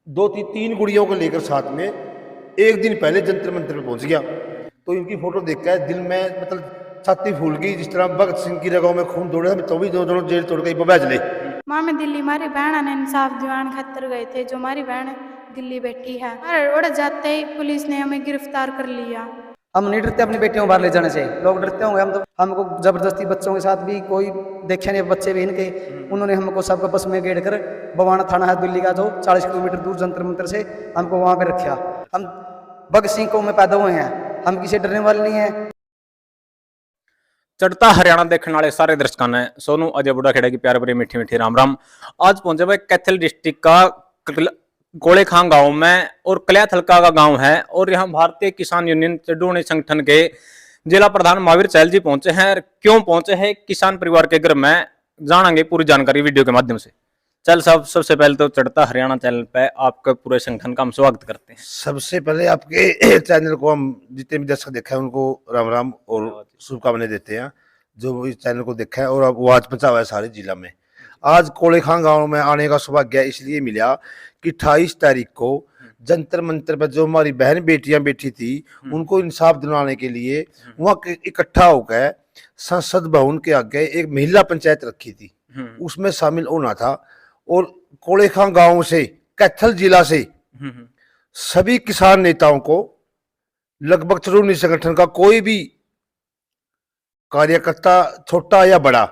तीन गुड़ियों को लेकर साथ में एक दिन पहले जंतर मंतर पे पहुंच गया। तो इनकी फोटो देखकर दिल में मतलब छाती फूल गई, जिस तरह भगत सिंह की रगों में खून दौड़े। तो भी दोनों जेल तोड़ के बैठ ले। माँ मैं दिल्ली मारी बहन ने इंसाफ दिवान खातर गए थे, जो हमारी बहन दिल्ली बैठी है। और जाते ही पुलिस ने हमें गिरफ्तार कर लिया। हम नहीं डरते अपनी बेटियों को बाहर ले जाने से। लोग डरते होंगे, हम तो हमको जबरदस्ती बच्चों के साथ भी कोई देखे नहीं, बच्चे भी इनके, उन्होंने हमको सबका बस में गेड़ कर बवाना थाना है दिल्ली का, जो 40 किलोमीटर दूर जंतर मंतर से हमको वहां पे रखा। हम भगत सिंह को में पैदा हुए हैं, हम किसी डरने वाले नहीं है। चढ़ता हरियाणा देखने वाले सारे दर्शकों ने सोनू अजय बुढ़ाखेड़ा की प्यार भरी मीठी मीठी राम राम। आज पहुंचे भाई कैथल डिस्ट्रिक्ट का गोलेखां गांव में, और कल्याथलका का गांव है, और यहाँ भारतीय किसान यूनियन चडूणी संगठन के जिला प्रधान महावीर चहल जी पहुंचे हैं। क्यों पहुंचे हैं किसान परिवार के घर में, जानेंगे पूरी जानकारी वीडियो के माध्यम से। चल साहब, सबसे पहले तो चढ़ता हरियाणा चैनल पे आपके पूरे संगठन का हम स्वागत करते हैं। सबसे पहले आपके चैनल को हम जितने भी दर्शक देखा है उनको राम राम और शुभकामनाएं देते हैं, जो इस चैनल को देखा है और अब वो आज पहुंचा हुआ है सारे जिला में। आज कोलेखां गांव में आने का सौभाग्य इसलिए मिला कि 28 तारीख को जंतर मंतर पर जो हमारी बहन बेटियां बैठी थी उनको इंसाफ दिलाने के लिए वहां इकट्ठा होकर संसद भवन के आगे एक महिला पंचायत रखी थी, उसमें शामिल होना था। और कोलेखां गांव से, कैथल जिला से सभी किसान नेताओं को, लगभग चडूणी संगठन का कोई भी कार्यकर्ता छोटा या बड़ा,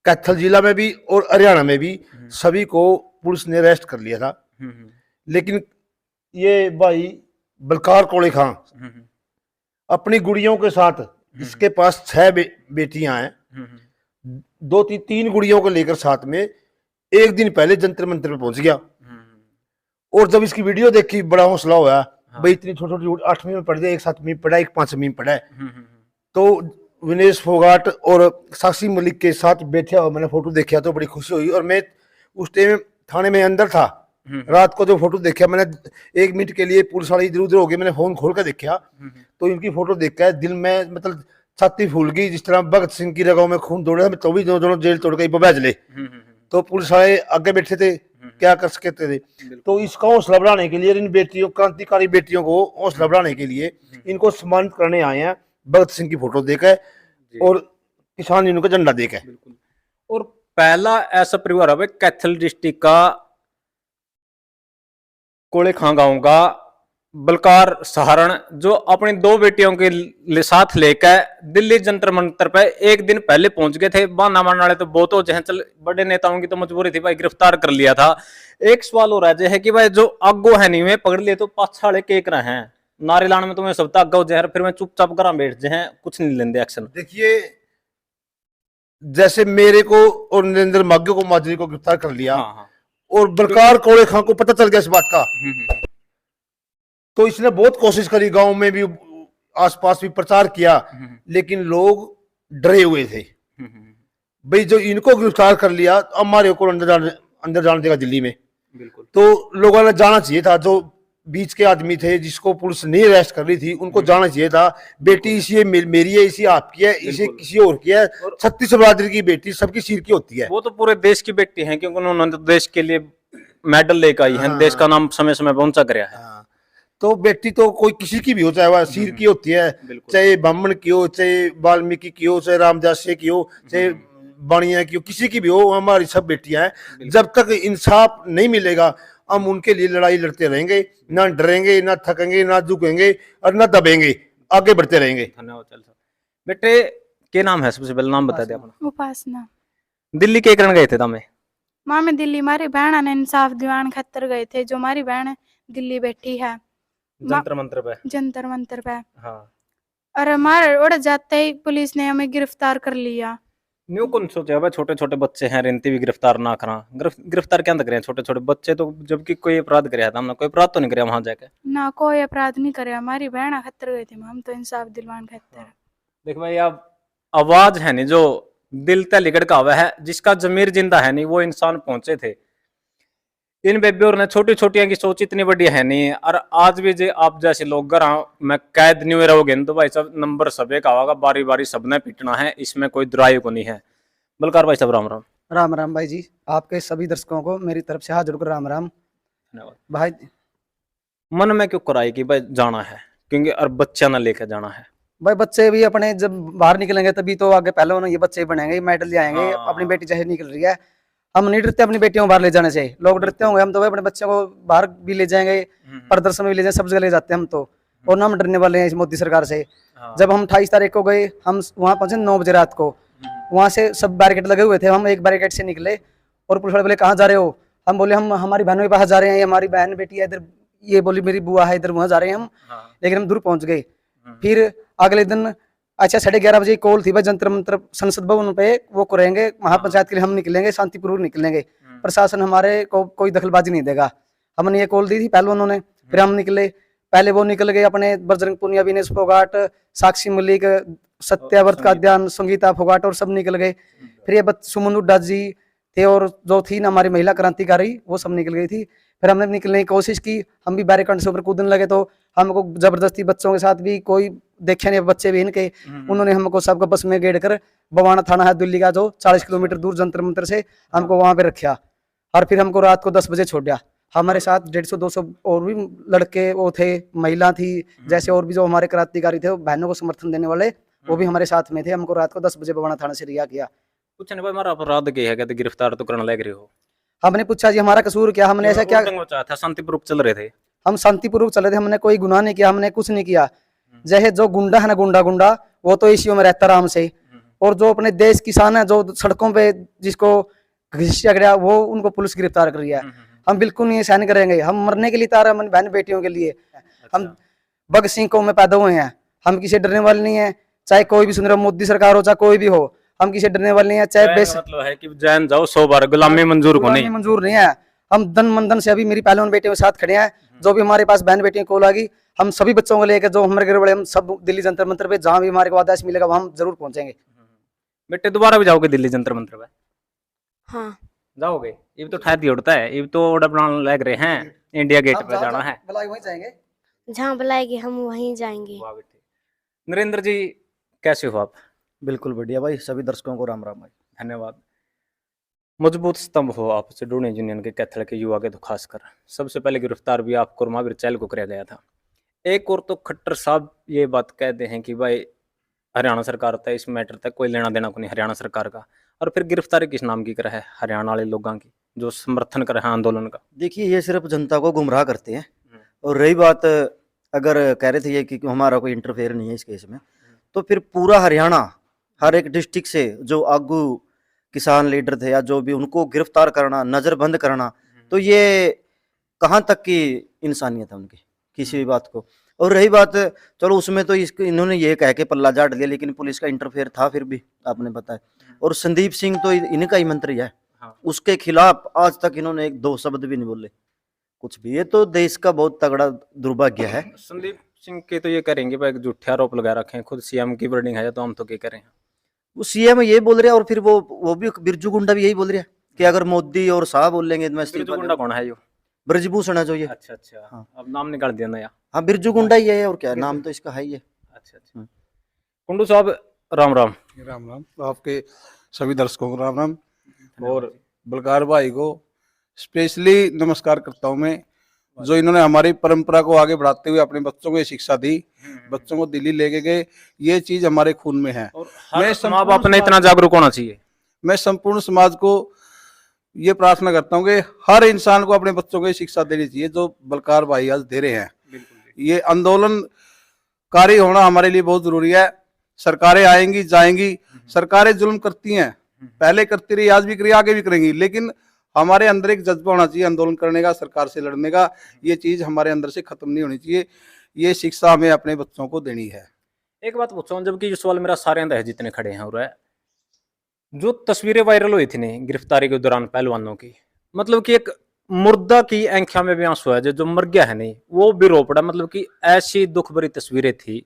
कैथल जिला में भी और हरियाणा में भी सभी को पुलिस ने अरेस्ट कर लिया था। लेकिन ये भाई बलकार कोलेखां अपनी गुड़ियों के साथ, इसके पास 6 बेटियां हैं, तीन गुड़ियों को लेकर साथ में एक दिन पहले जंतर मंतर पे पहुंच गया। और जब इसकी वीडियो देखी बड़ा हौसला हुआ। भाई इतनी छोटी छोटी 8वीं में पढ़ जाए, एक 7वीं में पढ़ा, एक 5वीं में पढ़ा है। तो विनेश फोगाट और साक्षी मलिक के साथ बैठे हुआ मैंने फोटो देखा तो बड़ी खुशी हुई। और मैं उस टाइम थाने में अंदर था, रात को जो फोटो देखा मैंने 1 मिनट के लिए पुलिस वाले इधर उधर हो गए, मैंने फोन खोल कर देखा तो इनकी फोटो देखकर दिल में मतलब छाती फूल गई, जिस तरह भगत सिंह की रगों में खून दौड़े। तो भी दोनों जेल तोड़ के बैठ ले। तो पुलिस वाले आगे बैठे थे, क्या कर सकते थे। तो इसका हौसला बढ़ाने के लिए, इन बेटियों, क्रांतिकारी बेटियों को हौसला बढ़ाने के लिए इनको सम्मानित करने आए हैं, भगत सिंह की फोटो देकर और किसान यूनियन का झंडा देकर। और पहला ऐसा परिवार है कैथल डिस्ट्रिक्ट का कोलेखां गांव का बलकार सहारण, जो अपनी 2 बेटियों के साथ लेकर दिल्ली जंतर मंतर पे एक दिन पहले पहुंच गए थे। बहाना मारने वाले तो बहुत हो जाए, चल बड़े नेताओं की तो मजबूरी थी भाई, गिरफ्तार कर लिया था। एक सवाल हो रहा है कि भाई जो आगो है नहीं वे पकड़ लिए तो पाछाड़े के रहे हैं, नारे लाने में तुम्हें सब आगा हो जाए, फिर मैं चुपचाप घर बैठ जाए, कुछ नहीं लेंगे एक्शन। देखिए, जैसे मेरे को और नरेंद्र माग्यो को, माजरी को गिरफ्तार कर लिया। और बलकार कोलेखां को पता चल गया इस बात का, तो इसने बहुत कोशिश करी, गांव में भी आसपास भी प्रचार किया, लेकिन लोग डरे हुए थे। भाई जो इनको गिरफ्तार कर लिया हमारे को अंदर जाने देगा दिल्ली में। बिल्कुल। तो लोगों ने जाना चाहिए था, जो बीच के आदमी थे जिसको पुलिस नहीं अरेस्ट कर रही थी उनको जाना चाहिए था। बेटी इसी मेरी है, इसी आपकी है, इसी किसी और की है। 36 बरादरी की बेटी सबकी सिर की होती है। वो तो पूरे देश की बेटी है, क्योंकि उन्होंने देश के लिए मेडल लेकर आई है, देश का नाम समय समय पर ऊंचा कराया है। तो बेटी तो कोई किसी की भी हो, चाहे वह सिर की होती है, चाहे ब्राह्मण की हो, चाहे वाल्मीकि की हो, चाहे रामदास की हो, चाहे बाणिया की हो, किसी की भी हो, हमारी सब बेटियां हैं। जब तक इंसाफ नहीं मिलेगा हम उनके लिए लड़ाई लड़ते रहेंगे, ना डरेंगे, ना थकेंगे, ना झुकेंगे और ना दबेंगे, आगे बढ़ते रहेंगे। धन्यवाद। चल बेटे, क्या नाम है? सबसे पहले नाम बता दे अपना। उपासना। दिल्ली के करण गए थे तमे? माँ मैं दिल्ली मारी बहन ने इंसाफ दिवान खातर गए थे, जो हमारी बहन दिल्ली बैठी है जंतर मंतर पे। जंतर मंतर पे। हाँ। और हमारे उड़ जाते ही पुलिस ने हमें गिरफ्तार कर लिया। न्यू कौन सोचा भाई, छोटे छोटे बच्चे हैं, रेंती भी गिरफ्तार ना करा। गिरफ्तार क्या करे छोटे छोटे बच्चे तो, जबकि कोई अपराध कराया था हमने, कोई अपराध तो नहीं कराया वहां जाके ना, कोई अपराध नहीं करे, हमारी बहन खतर गई थी, हम तो इंसाफ दिलवान खातर। देख भाई, अब आवाज है नहीं जो दिल तक लिकड़ का हुआ है, जिसका जमीर जिंदा है नहीं, वो इंसान पहुंचे थे। इन बेबियों ने छोटी छोटिया की सोच इतनी बड़ी है नहीं। और आज भी जो आप जैसे लोग घर मैं कैद नहीं रहोगे तो भाई सब नंबर सबे का होगा, बारी बारी सबने पिटना है, इसमें कोई दुराई को नहीं है। बलकार भाई सब राम राम। राम राम भाई जी, आपके सभी दर्शकों को मेरी तरफ से हाथ जोड़कर राम राम। धन्यवाद। भाई मन में क्यों कराई कि भाई जाना है, क्योंकि और बच्चा ना लेकर जाना है। भाई बच्चे भी अपने जब बाहर निकलेंगे तभी तो आगे पहले उन्हें ये बच्चे बनेंगे, मेडल ले आएंगे। हाँ। अपनी बेटी चाहे निकल रही है, हम नहीं डरते अपनी बेटियों को बाहर ले जाने से। लोग डरते होंगे, हम तो भाई अपने बच्चों को बाहर भी ले जाएंगे, प्रदर्शन में भी ले जाएंगे, सब जगह ले जाते हैं हम तो। और ना हम डरने वाले हैं इस मोदी सरकार से। हाँ। जब हम 28 तारीख को गए, हम वहां पहुंचे 9 बजे रात को। वहां से सब बैरिकेड लगे हुए थे, हम एक बैरिकेड से निकले और पुलिस वाले बोले कहाँ जा रहे हो? हम बोले हम हमारी बहनों के पास जा रहे हैं, ये हमारी बहन बेटी है इधर। ये बोली मेरी बुआ है इधर, वहां जा रहे हैं हम। हाँ। लेकिन हम दूर पहुंच गए। फिर अगले दिन अच्छा 11:30 बजे कॉल थी भाई, जंतर मंतर संसद भवन पे वो करेंगे महापंचायत के लिए, हम निकलेंगे शांतिपूर्वक निकलेंगे, प्रशासन हमारे को कोई दखलबाजी नहीं देगा। हमने ये कॉल दी थी पहले उन्होंने, फिर हम निकले। पहले वो निकल गए अपने बजरंग पुनिया, विनेश फोगाट, साक्षी मलिक, सत्याव्रत का ध्यान, संगीता फोगाट और सब निकल गए। फिर ये सुमन हुड्डा जी थे और जो थी ना हमारी महिला क्रांतिकारी, वो सब निकल गई थी। फिर हमने निकलने की कोशिश की, हम भी बैरिकेड से ऊपर कूदने लगे तो हमको जबरदस्ती बच्चों के साथ भी कोई देखे नहीं, बच्चे भी इनके, उन्होंने हमको सबको बस में गेड़ कर बवाना थाना है दिल्ली का, जो 40 किलोमीटर दूर जंतर मंतर से, हमको वहां पे रखा। और फिर हमको रात को 10 बजे छोड़ा। हमारे साथ 150-200 और भी लड़के वो थे, महिला थी, जैसे और भी जो हमारे क्रांतिकारी थे, बहनों को समर्थन देने वाले, वो भी हमारे साथ में थे। हमको रात को 10 बजे बवाना थाना से रिहा किया। कुछ नहीं भाई, हमारा अपराध क्या है, कहते गिरफ्तार तो करने लग रहे हो। हमने पूछा जी हमारा कसूर क्या, हमने ऐसा क्या, था शांतिपूर्वक चल रहे थे, हम शांतिपूर्वक चले थे, हमने कोई गुनाह नहीं किया, हमने कुछ नहीं किया। जैसे जो गुंडा है ना, गुंडा वो तो एसीओ में रहता आराम से, और जो अपने देश किसान है जो सड़कों पे जिसको घिसिया गया, वो उनको पुलिस गिरफ्तार कर रही है। हम बिल्कुल नहीं सहन करेंगे, हम मरने के लिए तैयार है अपनी बहन बेटियों के लिए। हम भगत सिंह कौम में पैदा हुए हैं, हम किसी डरने वाले नहीं है, चाहे कोई भी सुन रहा, मोदी सरकार हो चाहे कोई भी हो, हम किसी डरने वाले नहीं है। चाहे मतलब है कि जैन जाओ 100 बार, गुलामी मंजूर को नहीं, मंजूर नहीं है। हम धन मंदन से अभी मेरी पहले उन बेटियों के साथ खड़े हैं, जो भी हमारे पास बहन बेटियों को लगी, हम सभी बच्चों को लेकर जो हमारे घर वाले, हम सब दिल्ली जंतर मंतर पे जहां भी हमारे को आदेश मिलेगा वहां हम जरूर पहुंचेंगे। बेटे दोबारा भी जाओगे दिल्ली जंतर मंतर पे? हाँ जाओगे? ये तो ठहर उड़ता है, ये तो ऑर्डर बनाने लग रहे हैं, इंडिया गेट पे जाना है। वहीं जाएंगे, जहाँ बुलाएगी हम वहीं जाएंगे। नरेंद्र जी कैसे हो आप? बिल्कुल बढ़िया भाई, सभी दर्शकों को राम राम भाई। धन्यवाद। मजबूत स्तंभ हो आप स्टूडेंट यूनियन के, कैथल के युवा के, तो खासकर सबसे पहले गिरफ्तार भी आपको और महावीर चैल को कराया गया था। एक और तो खट्टर साहब ये बात कहते हैं कि भाई हरियाणा सरकार था इस मैटर तक कोई लेना देना को नहीं हरियाणा सरकार का, और फिर गिरफ्तारी किस नाम की कर है हरियाणा वाले लोगों की जो समर्थन कर रहे हैं आंदोलन का। देखिए ये सिर्फ जनता को गुमराह करते हैं। और रही बात, अगर कह रहे थे ये कि हमारा कोई इंटरफेयर नहीं है इस केस में, तो फिर पूरा हरियाणा हर एक डिस्ट्रिक्ट से जो आगू किसान लीडर थे या जो भी, उनको गिरफ्तार करना, नजरबंद करना, तो ये कहाँ तक की इंसानियत है उनकी किसी भी बात को। और रही बात, चलो उसमें तो इन्होंने ये कह के पल्ला झाड़ दिया, लेकिन पुलिस का इंटरफेयर था फिर भी, आपने बताया। और संदीप सिंह तो इनका ही मंत्री है, उसके खिलाफ आज तक इन्होंने एक दो शब्द भी नहीं बोले कुछ भी। ये तो देश का बहुत तगड़ा दुर्भाग्य है। संदीप सिंह के तो ये करेंगे भाई झूठे आरोप लगा रखे हैं, खुद सीएम की वर्डिंग है, तो हम तो क्या करें। वो सीएम ये बोल रहे हैं, और फिर वो भी बिरजू गुंडा भी यही बोल रहा है कि अगर मोदी और शाह बोलेंगे बिरजू गुंडा कौन है? यो ब्रजभूषण है जो ये। अच्छा हाँ। अब नाम निकाल दिया नया। हाँ बिरजू गुंडा ही है, और क्या नाम तो इसका है ही है। अच्छा। कुंडू साहब राम राम। राम राम, आपके सभी दर्शकों को राम राम, और बलकार भाई को स्पेशली नमस्कार करता हूँ मैं, जो इन्होंने हमारी परंपरा को आगे बढ़ाते हुए अपने बच्चों को ये शिक्षा दी, बच्चों को दिल्ली लेके गए। ये चीज हमारे खून में है। मैं माँ बाप ने इतना जागरूक होना चाहिए। मैं संपूर्ण समाज को ये प्रार्थना करता हूँ कि हर इंसान को अपने बच्चों को ये शिक्षा देनी चाहिए जो बलकार भाई आज दे रहे हैं। ये आंदोलनकारी होना हमारे लिए बहुत जरूरी है। सरकारें आएंगी जाएंगी, सरकारें जुल्म करती हैं, पहले करती रही, आज भी करी, आगे भी करेंगी, लेकिन हमारे अंदर एक जज्बा होना चाहिए आंदोलन करने का, सरकार से लड़ने का। ये चीज हमारे अंदर से खत्म नहीं होनी चाहिए। ये शिक्षा हमें अपने बच्चों को देनी है। एक बात पूछो, जबकि ये सवाल मेरा सारे अंदर है जितने खड़े हैं, और जो तस्वीरें वायरल हुई थी नहीं गिरफ्तारी के दौरान पहलवानों की, मतलब कि एक मुर्दा की आंखों में भी आंसू है, जो मर गया है नहीं वो भी रो पड़ा, मतलब कि ऐसी दुख भरी तस्वीरें थी,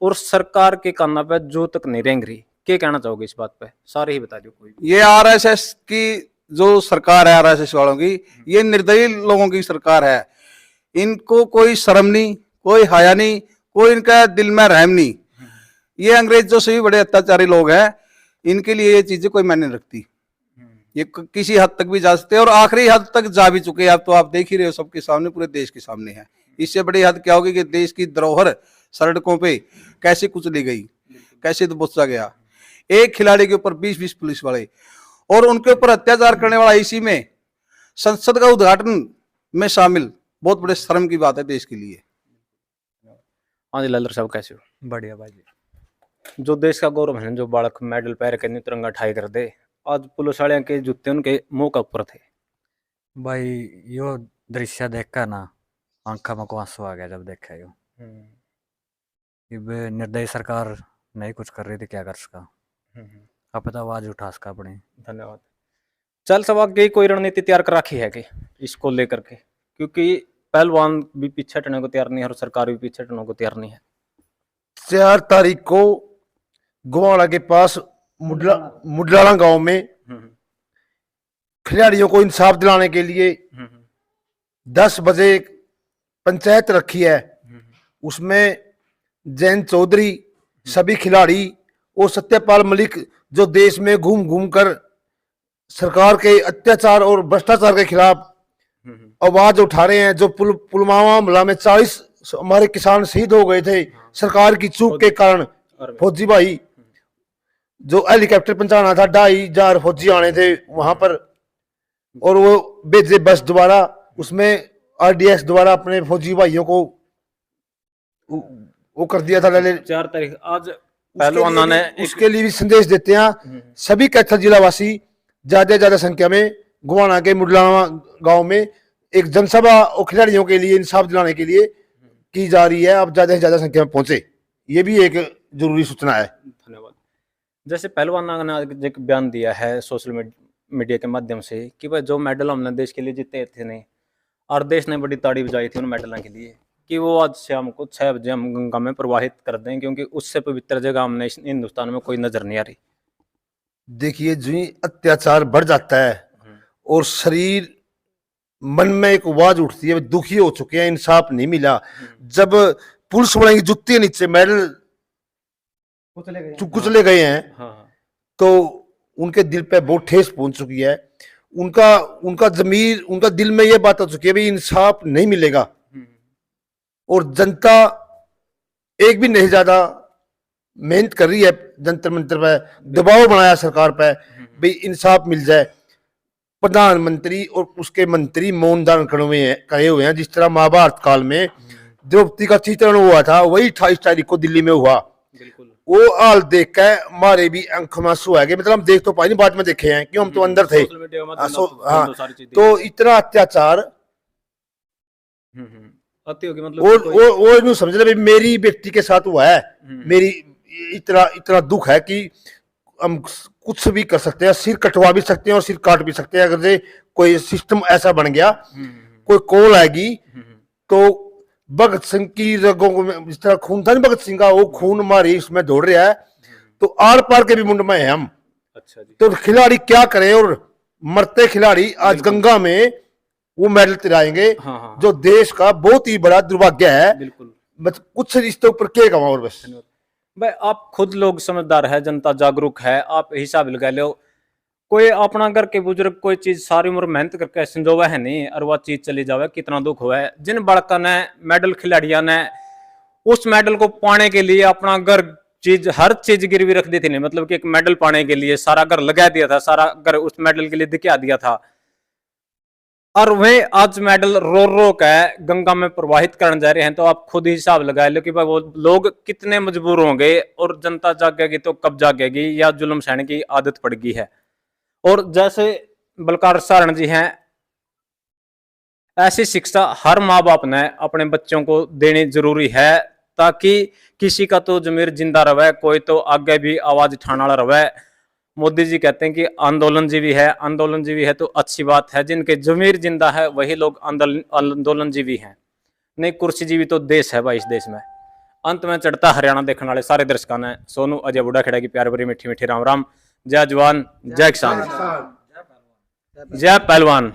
और सरकार के कान पे जो तक नहीं रेंग रही। क्या कहना चाहोगे इस बात पे? सारे ही बता दो। कोई ये आरएसएस की जो सरकार है, आरएसएस वालों की, ये निर्दयी लोगों की सरकार है। इनको कोई शर्म नहीं, कोई हया नहीं, कोई इनका दिल में रहम नहीं। ये अंग्रेज जो सभी बड़े अत्याचारी लोग हैं, इनके लिए ये चीजें कोई मायने नहीं रखती। ये किसी हद तक भी जा सकते हैं और आखिरी हद तक जा भी चुके हैं। अब तो आप देख ही रहे हो, सबके सामने, पूरे देश के सामने है। इससे बड़ी हद क्या होगी कि देश की धरोहर सड़कों पे कैसे कुचली गई, कैसे दबोचा गया। एक खिलाड़ी के ऊपर 20-20 पुलिस वाले और उनके ऊपर अत्याचार करने वाला, इसी में संसद का उद्घाटन में शामिल, बहुत बड़े शर्म की बात है देश के लिए। हाँ जी लल्लर साहब, कैसे हो? बढ़िया भाई जी। जो देश का गौरव है, जो बालक मेडल पैर के न्यू तिरंगा ठाई कर दे, आज पुलिस वाले के जूते उनके मुंह के ऊपर थे। भाई यो दृश्य देखकर ना आंखा में को आंसू आ गया जब देखा यो। ये निर्दयी सरकार नहीं कुछ कर रही थी, क्या कर सका। अब तो आवाज उठा सका अपनी। धन्यवाद। चल सब आगे कोई रणनीति तैयार कर रखी है कि इसको लेकर के, क्योंकि पहलवान भी पीछे हटने को तैयार नहीं है और सरकार भी पीछे हटने को तैयार नहीं है। 4 तारीख को गुवाड़ा के पास मुडलाना गांव में खिलाड़ियों को इंसाफ दिलाने के लिए 10 बजे पंचायत रखी है। उसमें जैन चौधरी, सभी खिलाड़ी और सत्यपाल मलिक, जो देश में घूम घूम कर सरकार के अत्याचार और भ्रष्टाचार के खिलाफ आवाज उठा रहे हैं। जो पुलवामा हमला में 40 हमारे किसान शहीद हो गए थे सरकार की चूक के कारण। फौजी भाई जो हेलीकॉप्टर पहुंचाना था, 2,500 फौजी आने थे वहां पर, और वो भेजे बस द्वारा, उसमें RDX द्वारा अपने फौजी भाइयों को वो कर दिया था। 4 तारीख आज पहलवानों ने उसके लिए भी संदेश देते हैं सभी कैथल जिला वासी। ज्यादा संख्या में गुवाना के मुडलाना गांव में एक जनसभा और खिलाड़ियों के लिए इंसाफ दिलाने के लिए की जा रही है। अब ज्यादा से ज्यादा संख्या में पहुंचे, ये भी एक जरूरी सूचना है। धन्यवाद। जैसे पहलवान ने आज एक बयान दिया है सोशल मीडिया के माध्यम से कि भाई जो मेडल हमने देश के लिए जीते थे नहीं, और देश ने बड़ी ताड़ी बजाई थी उन मेडलों के लिए, कि वो आज शाम को 6 बजे हम गंगा में प्रवाहित कर दें, क्योंकि उससे पवित्र जगह हमने हिंदुस्तान में कोई नजर नहीं आ रही। देखिए, जो ही अत्याचार बढ़ जाता है और शरीर मन में एक आवाज उठती है, दुखी हो चुके हैं, इंसाफ नहीं मिला। जब पुलिस वाले की जुत्ती के नीचे मेडल कुचले गए हैं, तो उनके दिल पे बहुत ठेस पहुंच चुकी है। उनका जमीर, उनका दिल में यह बात आ चुकी है भी इंसाफ नहीं मिलेगा। और जनता एक भी नहीं ज्यादा मेहनत कर रही है, जंतर मंतर पे दबाव बनाया सरकार पे भाई इंसाफ मिल जाए। प्रधानमंत्री और उसके मंत्री मौन धारण करे हुए हैं। जिस तरह महाभारत काल में द्रौपदी का चित्रण हुआ था, वही 28 तारीख को दिल्ली में हुआ। वो हाल देख के हमारे भी आंखों में आंसू आ गए। मतलब हम देख तो पाए नहीं, बाद में देखे हैं क्यों, हम तो अंदर थे। हाँ, तो इतना अत्याचार मतलब वो समझ रहे मेरी व्यक्ति के साथ हुआ है, मेरी इतना दुख है कि हम कुछ भी कर सकते हैं, सिर कटवा भी सकते हैं और सिर काट भी सकते हैं। अगर से कोई सिस्टम ऐसा बन गया, कोई कॉल आएगी तो भगत सिंह की रगों को जिस तरह खून था ना भगत सिंह का, वो खून हमारी उसमें दौड़ रहा है, तो आर पार के भी मुंड में है हम। अच्छा जी। तो खिलाड़ी क्या करें, और मरते खिलाड़ी आज गंगा में वो मेडल तिराएंगे। हाँ। जो देश का बहुत ही बड़ा दुर्भाग्य है। बिल्कुल। मतलब कुछ इसके ऊपर क्या कहूं और बस। भाई आप खुद लोग समझदार है, जनता जागरूक है, आप हिसाब लगा लो। कोई अपना घर के बुजुर्ग कोई चीज सारी उम्र मेहनत करके संजोवा है नहीं, और वह चीज चली जावे, कितना दुख हुआ है। जिन बड़का ने मेडल खिलाड़िया ने उस मेडल को पाने के लिए अपना घर चीज हर चीज गिरवी रख दी थी। नहीं मतलब कि एक मेडल पाने के लिए सारा घर लगा दिया था, सारा घर उस मेडल के लिए दिखा दिया था। और वे आज मेडल रो रो के गंगा में प्रवाहित करने जा रहे हैं। तो आप खुद ही हिसाब लगा लो कि भाई वो लोग कितने मजबूर होंगे, और जनता जागेगी तो कब जागेगी, या जुल्म सहने की आदत पड़ गई है। और जैसे बलकार सारण जी हैं, ऐसी शिक्षा हर माँ बाप ने अपने बच्चों को देनी जरूरी है, ताकि किसी का तो जमीर जिंदा रहे, कोई तो आगे भी आवाज उठाने वाला रहे। मोदी जी कहते हैं कि आंदोलनजीवी है, आंदोलनजीवी है तो अच्छी बात है। जिनके जमीर जिंदा है वही लोग आंदोलनजीवी हैं, नहीं कुर्सीजीवी तो देश है भाई इस देश में। अंत में चढ़ता हरियाणा देखने वाले सारे दर्शकों ने सोनू अजय बुढ़ा खेड़ा की प्यार भरी मीठी मीठी राम राम। जय जवान, जय किसान, जय पहलवान।